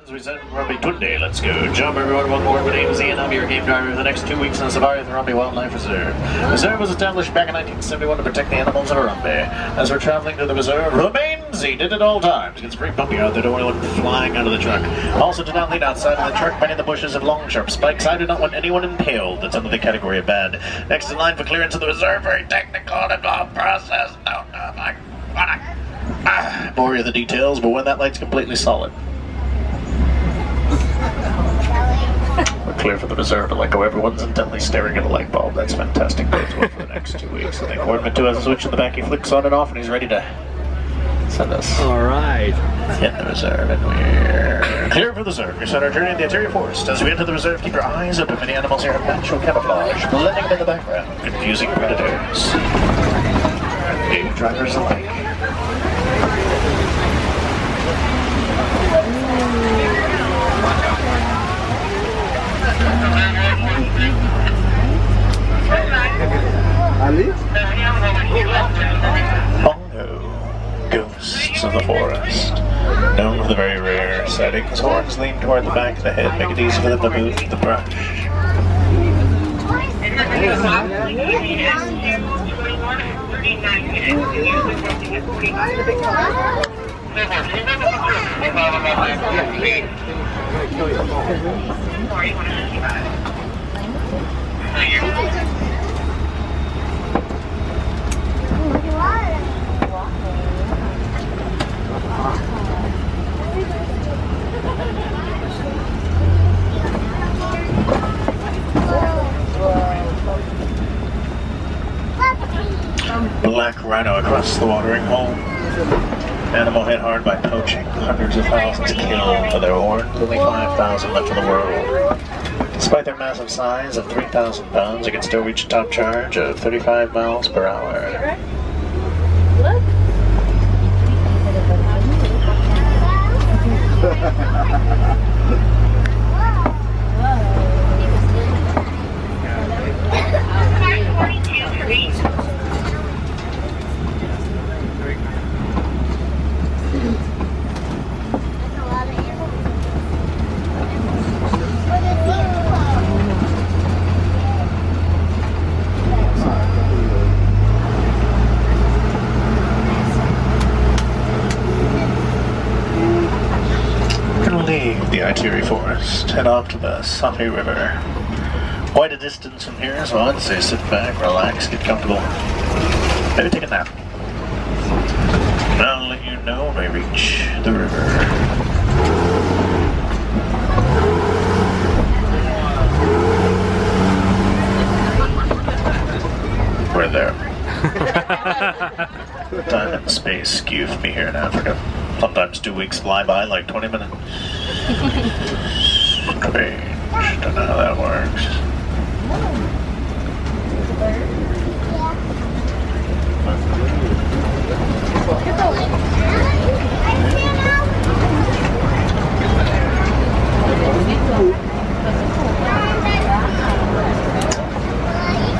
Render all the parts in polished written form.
As we said, Harambe Tunde, let's go. Jump everyone, welcome aboard. My name is Ian, I'll be your game driver for the next 2 weeks on the safari at the Harambe Wildlife Reserve. The reserve was established back in 1971 to protect the animals of Harambe. As we're traveling to the reserve, remain seated at all times. It gets pretty bumpy out there, don't want anyone flying out of the truck. Also, do not lean outside of the truck, bending the bushes and long sharp spikes. I do not want anyone impaled. That's under the category of bad. Next in line for clearance of the reserve, very technical and involved process. No, I wanna bore you with the details, but when that light's completely solid. We're clear for the reserve to let go. Everyone's intently staring at a light bulb. That's fantastic. Bodes well for the next 2 weeks. I think Coordinate 2 has a switch in the back. He flicks on and off, and he's ready to send us. All right. Hit the reserve, and we're clear for the reserve. We start our journey in the interior forest. As we enter the reserve, keep your eyes open. Many animals here have natural camouflage, blending in the background, confusing predators. Game drivers alike. Bongo, ghosts of the forest. Known for the very rare settings, horns lean toward the back of the head, make it easy for them to move the brush. Black rhino across the watering hole. Animal hit hard by poaching. Hundreds of thousands killed for their horns. Only 5,000 left in the world. Despite their massive size of 3,000 pounds, it can still reach a top charge of 35 miles per hour. The Itiri Forest, head off to the Safi River. Quite a distance from here, so I'd say sit back, relax, get comfortable. Maybe take a nap. And I'll let you know when we reach the river. We're there. Time and space skew for me here in Africa. Sometimes 2 weeks fly by like 20 minutes. Strange. Don't know how that works.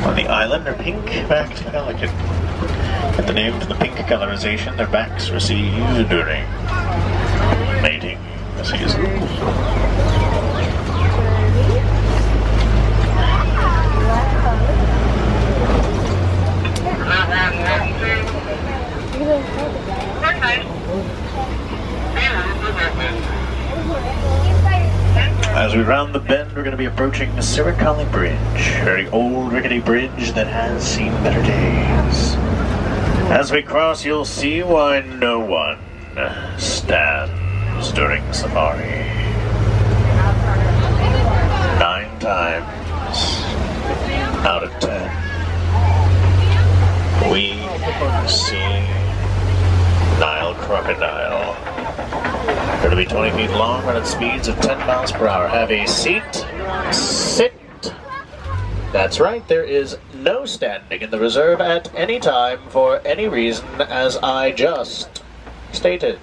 On the island are pink-backed pelican. At the name for the pink colorization, their backs received during mating season. As we round the bend, we're going to be approaching the Akali Bridge, a very old rickety bridge that has seen better days. As we cross, you'll see why no one stands during safari. 9 times out of 10, we see Nile crocodile. Going to be 20 feet long, run at speeds of 10 miles per hour. Have a seat. Sit. That's right, there is no standing in the reserve at any time for any reason, as I just stated.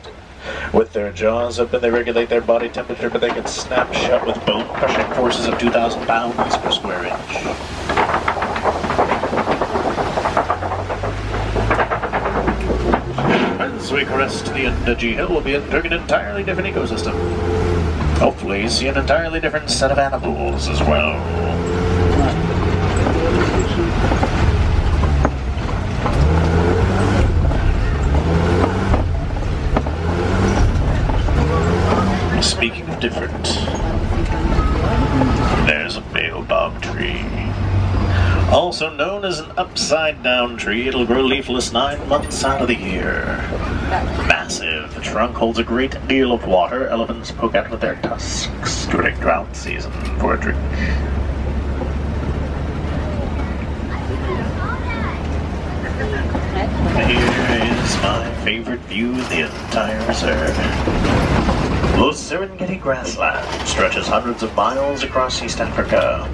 With their jaws open, they regulate their body temperature, but they can snap shut with bone-crushing forces of 2,000 pounds per square inch. As we crest the Ndaji Hill, we'll be entering an entirely different ecosystem. Hopefully see an entirely different set of animals as well. Speaking of different, there's a baobab tree. Also known as an upside-down tree, it'll grow leafless 9 months out of the year. Massive, the trunk holds a great deal of water. Elephants poke out with their tusks during drought season for a drink. Here is my favorite view of the entire reserve. The Serengeti grassland stretches hundreds of miles across East Africa.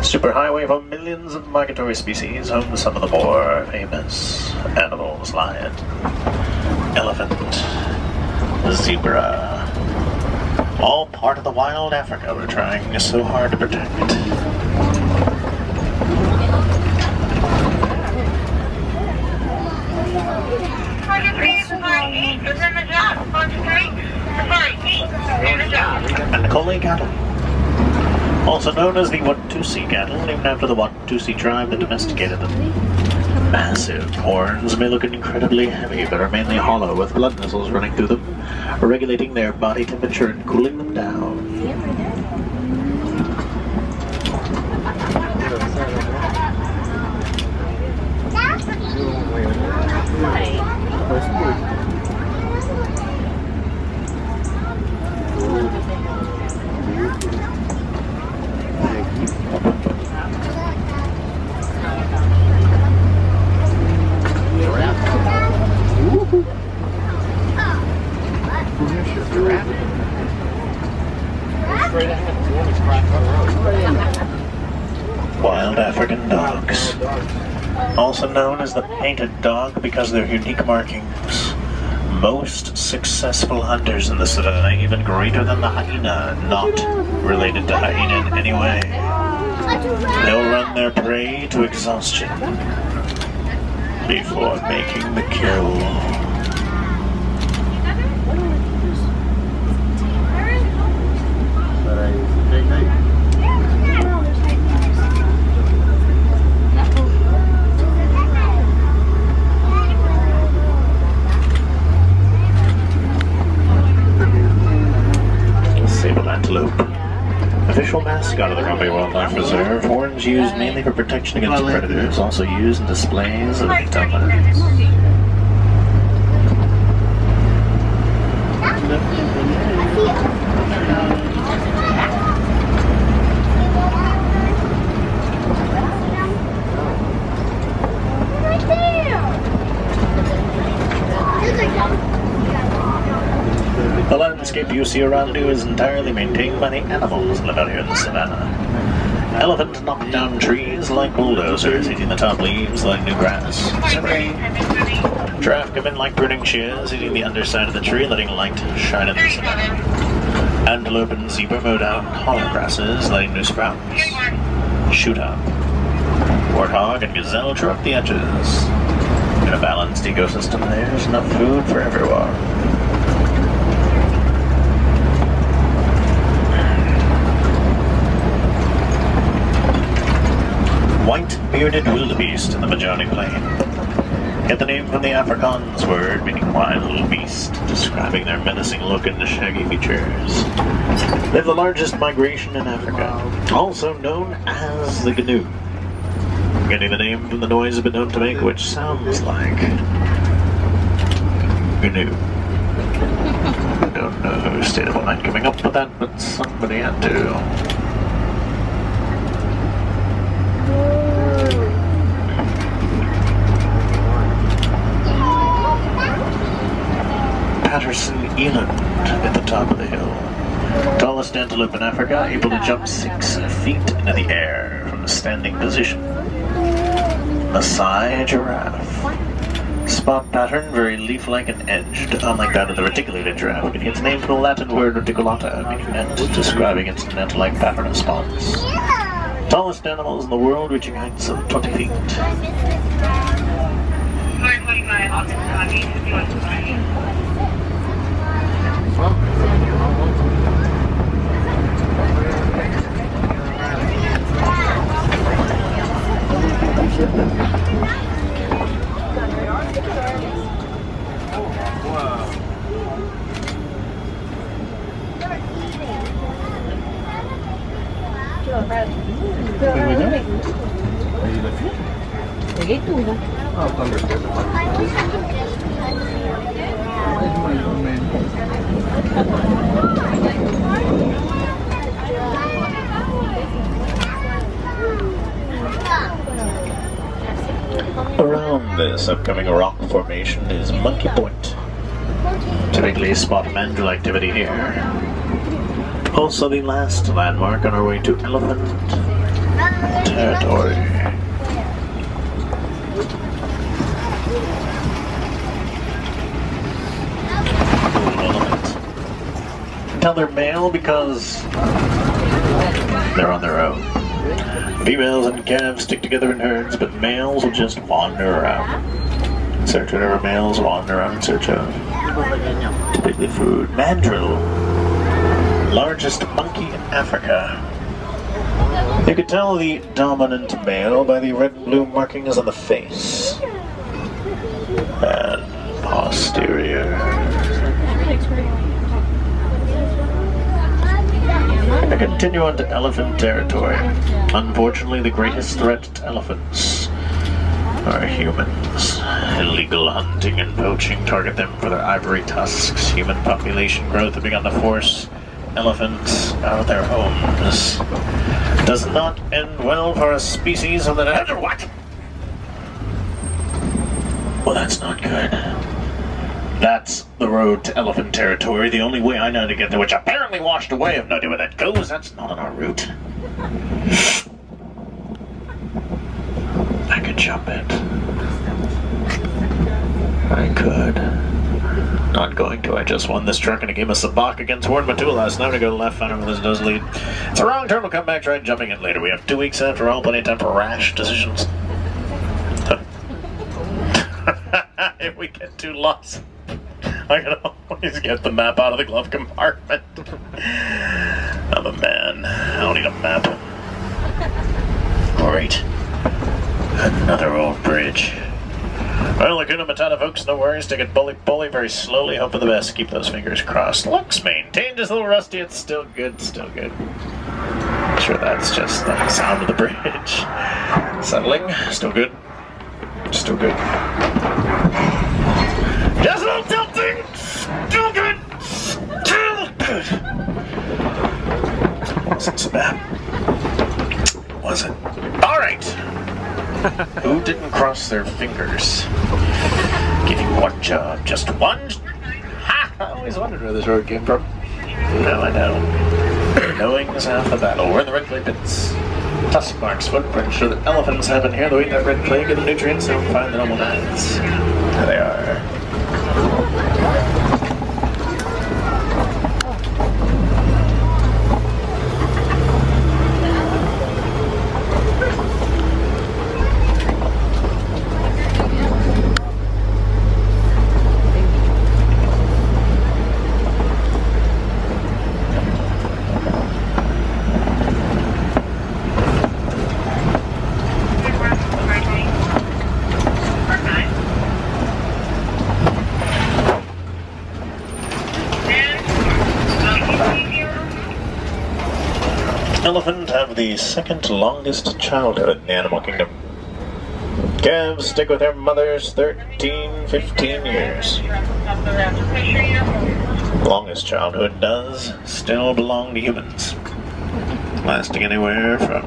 Superhighway for millions of migratory species, home to some of the more famous animals: lion, elephant, zebra. All part of the wild Africa we're trying so hard to protect. And Akali cattle, also known as the Watusi cattle, named after the Watusi tribe that domesticated them. Massive horns may look incredibly heavy, but are mainly hollow, with blood vessels running through them, regulating their body temperature and cooling them down. Wild African dogs, also known as the painted dog because of their unique markings. Most successful hunters in the savanna, even greater than the hyena, not related to hyena in any way. They'll run their prey to exhaustion before making the kill. Sable Antelope. Official mascot of the Harambe Wildlife Reserve. Horns used mainly for protection against predators, also used in displays of intelligence. The landscape you see around you is entirely maintained by the animals that live out here in the savannah. Elephants knock down trees like bulldozers, eating the top leaves like new grass. Giraffe come in like pruning shears, eating the underside of the tree, letting light shine in the savannah. Antelope and zebra mow down hollow grasses, letting new sprouts shoot up. Warthog and gazelle chew up the edges. In a balanced ecosystem, there's enough food for everyone. White bearded wildebeest in the Majani Plain. Get the name from the Afrikaans word meaning wild beast, describing their menacing look and shaggy features. They have the largest migration in Africa, also known as the gnu. Getting the name from the noise they've been known to make, which sounds like gnu. I don't know who stayed up all night coming up with that, but somebody had to. Eland at the top of the hill. Tallest antelope in Africa, able to jump 6 feet into the air from a standing position. Maasai giraffe. Spot pattern very leaf-like and edged, unlike that of the reticulated giraffe, getting its name from the Latin word reticulata, meaning net, describing its net-like pattern of spots. Tallest animals in the world, reaching heights of 20 feet. Around this upcoming rock formation is Monkey Point. Typically spot mandrill activity here. Also the last landmark on our way to elephant territory. Tell they're male because they're on their own. Females and calves stick together in herds, but males will just wander around. Search whatever males wander around in search of. Typically food. Mandrill. Largest monkey in Africa. You can tell the dominant male by the red and blue markings on the face. And posterior. I continue on to elephant territory. Unfortunately, the greatest threat to elephants are humans. Illegal hunting and poaching target them for their ivory tusks. Human population growth have begun to force elephants out of their homes. Does not end well for a species of the... What? Well, that's not good. That's the road to elephant territory. The only way I know to get there, which apparently washed away. I have no idea where that goes. That's not on our route. I could jump it. I could. Not going to. I just won this truck in a game of Sabak against Ward Matua last night. I go left, find out where this does lead. It's a wrong turn. We'll come back, try jumping it later. We have 2 weeks after all, plenty of time for rash decisions. If we get too lost, I can always get the map out of the glove compartment. I'm a man. I don't need a map. Great. Another old bridge. Well, Laguna Matata folks, no worries. Take it bully very slowly. Hope for the best. Keep those fingers crossed. Looks maintained. Just a little rusty. It's still good. Still good. I'm sure that's just the sound of the bridge. Settling. Still good. Still good. Just a little tilting. Still good. Still good. Wasn't so bad. Was it? All right. Who didn't cross their fingers? Getting one job, just one. Ha! I always wondered where this road came from. Now I know. Knowing is half the battle. We're in the red clay pits. Tusk marks, footprints show that elephants have been here. They'll eat that red clay, get the nutrients, and find the normal lands. There they are. Elephants have the second longest childhood in the animal kingdom. Calves stick with their mothers 13, 15 years. Longest childhood does still belong to humans, lasting anywhere from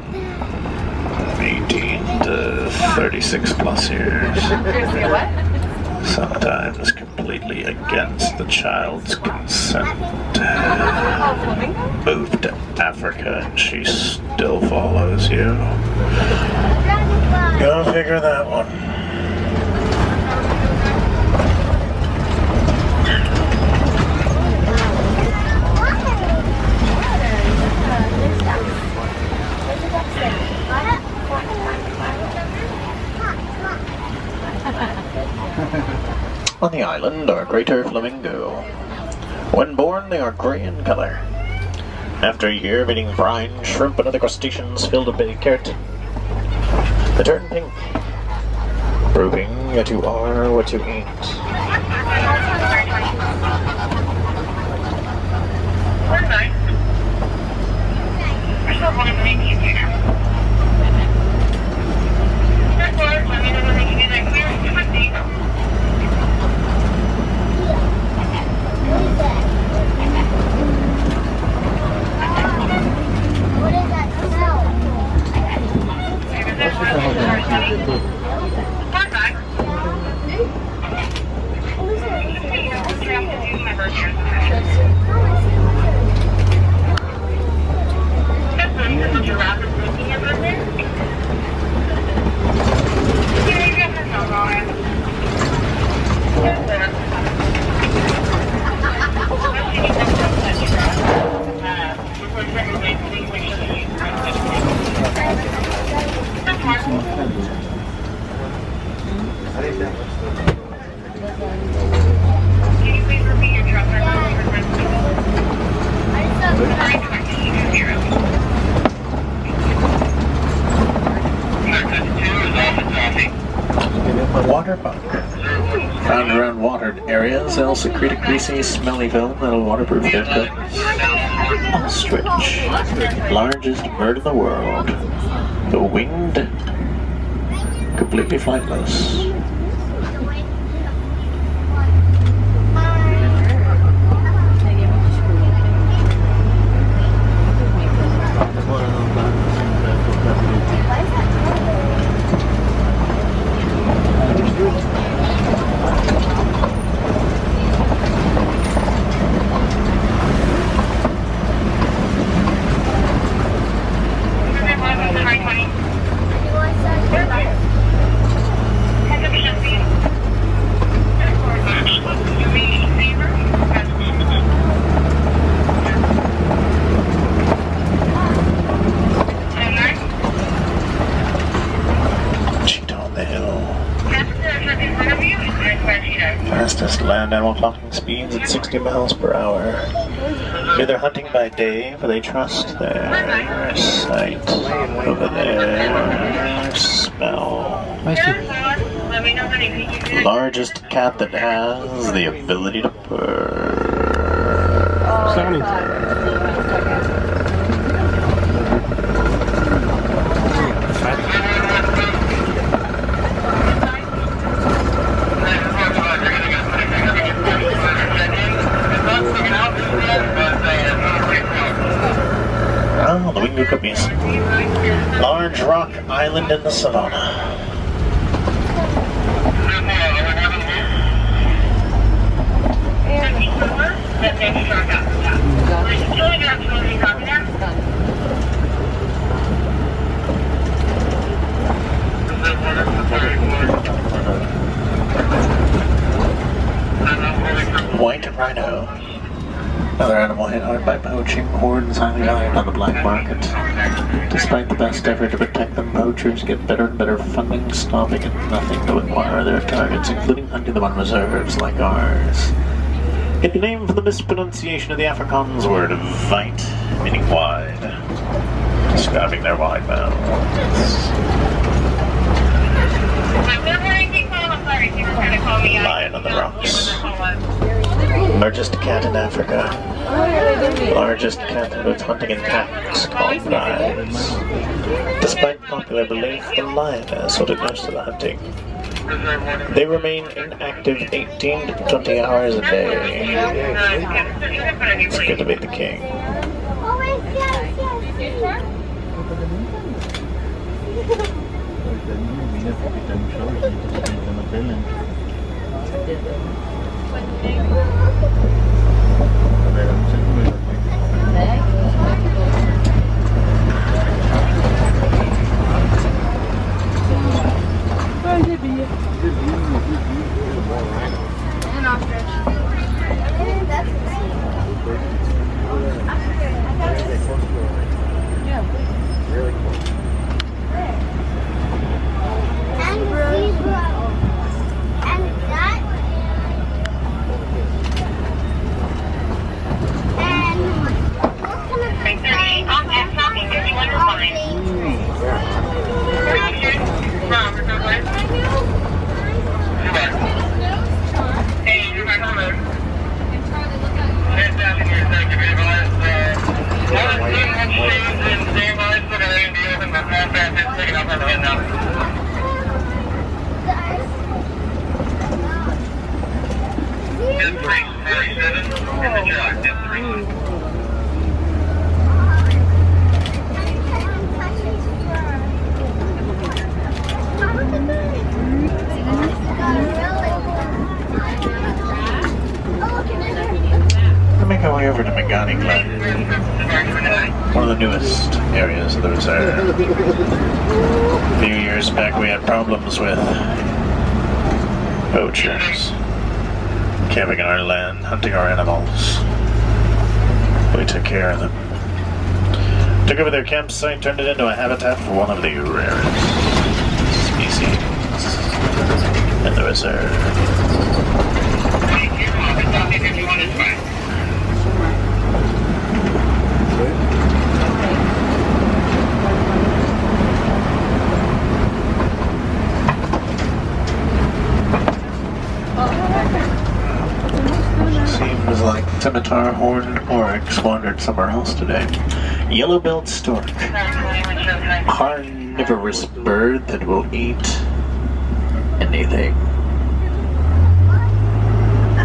18 to 36 plus years. Sometimes completely against the child's consent. Moved to Africa and she still follows you. Go figure that one. On the island are greater flamingo. When born, they are gray in color. After a year of eating brine, shrimp, and other crustaceans filled with baby carrot, they turn pink, proving that you are what you eat. Can you please repeat your truck number? Water bug. Found around watered areas, they'll secrete a greasy, smelly film that'll waterproof their coats. Ostrich. Largest bird in the world. The winged, completely flightless. Fastest land animal clocking speeds at 60 miles per hour. They're hunting by day, for they trust their sight over their smell. Largest cat that has the ability to purr. Oh, the winged cookies. Large rock island in the savanna. White rhino. Another animal hit hard by poaching. Horns highly valued on the black market. Despite the best effort to protect them, poachers get better and better funding, stopping at nothing to acquire their targets, including hunting them on reserves like ours. Get the name from the mispronunciation of the Afrikaans word "vite," meaning wide, describing their wide mouths. Lion on the rocks. Largest cat in Africa. Largest cat that goes hunting in packs called prides. Despite popular belief, the lioness will do most of the hunting. They remain inactive 18 to 20 hours a day. It's good to be the king. One of the newest areas of the reserve. A few years back we had problems with poachers camping on our land, hunting our animals. We took care of them. Took over their campsite, turned it into a habitat for one of the rarest species in the reserve. Seems like scimitar horned oryx wandered somewhere else today. Yellow-billed stork. Carnivorous bird that will eat anything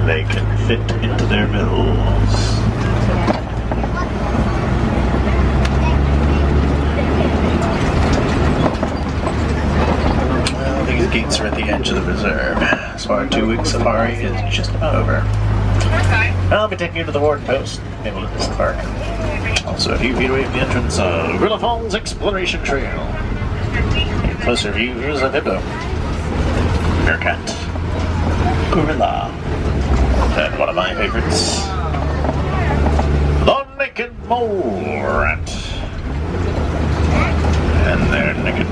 they can fit into their bills. Well, these gates are at the edge of the reserve, so our 2-week safari is just about over. I'll be taking you to the warden post, able to disembark. Also a few feet away from the entrance of Gorilla Falls Exploration Trail. Closer views of hippo, meerkat, gorilla, and one of my favorites, the naked mole rat. And they're naked.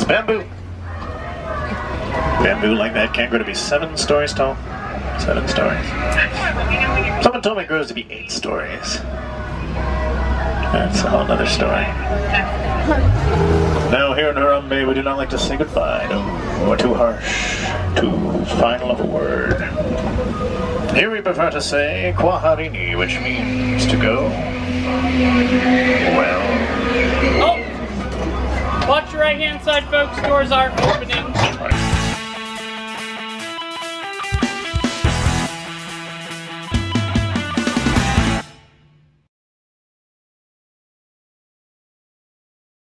Bamboo. Bamboo like that can't grow to be 7 stories tall. 7 stories. Someone told me it grows to be 8 stories. That's a whole other story. Now here in Harambe we do not like to say goodbye. No, we're too harsh. Too final of a word. Here we prefer to say Kwaharini, which means to go well. Oh! Watch your right hand side, folks. Doors are opening.